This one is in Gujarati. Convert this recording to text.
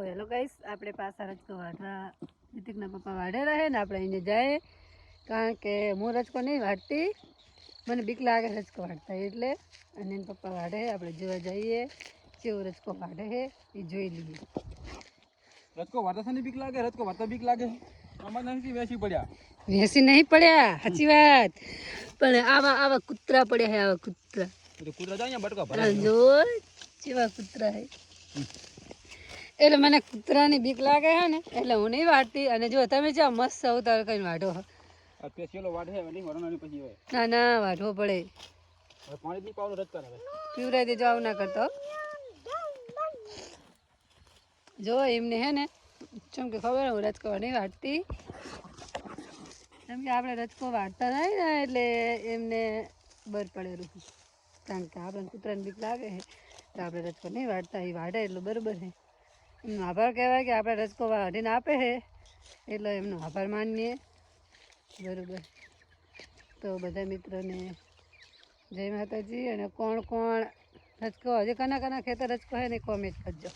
હેલો ગાઈસ, આપણે પાછા રજકો વાઢવા નીતિકના પપ્પા વાઢે રહે ને આપણે એને જાય, કારણ કે હું રજકો નહીં વાઢતી, મને બીક લાગે રજકો વાઢતા એટલે. અને એના પપ્પા વાઢે, આપણે જોવા જઈએ કેવો રજકો વાઢે છે એ જોઈ લઈએ. રજકો વાઢતા બીક લાગે, રજકો વાઢતા બીક લાગે. આમાં નથી વેસી પડ્યા, વેસી નહીં પડ્યા, સાચી વાત. પણ આવા આવા કૂતરા પડ્યા છે, આવા કૂતરા. કૂતરા જાય બટકા જો કેવા કૂતરા છે. એટલે મને કૂતરાની બીક લાગે છે ને, એટલે હું નહીં વાઢતી. અને જો તમે જ્યાં મસ્ત અવતાર કરીને વાઢો. આ પેશિયલો વાઢે નહીં વરણાની પછી હોય. ના ના, વાઢવો પડે. હવે પાણી ની પાવડો રજકા હવે પીવરાઈ દેજો, આવું ના કરતો. જો એમને હે ને ચમ કે ખબર હું રજકો નહીં વાઢતી, કેમ કે આપણે રજકો વાઢતા નહીં ને એટલે એમને બર પડેલું. કારણ કે આપણે કૂતરાની બીક લાગે છે તો આપણે રજકો નહીં વાઢતા. એ વાઢે એટલું બરાબર છે. એમનો આભાર કહેવાય કે આપણે રજકો વાઢીને આપે છે, એટલે એમનો આભાર માનીએ. બરાબર. તો બધા મિત્રોને જય માતાજી. અને કોણ કોણ રજકો હજી કના કના ખેતર રજકો છે ને કોમેન્ટ કરજો.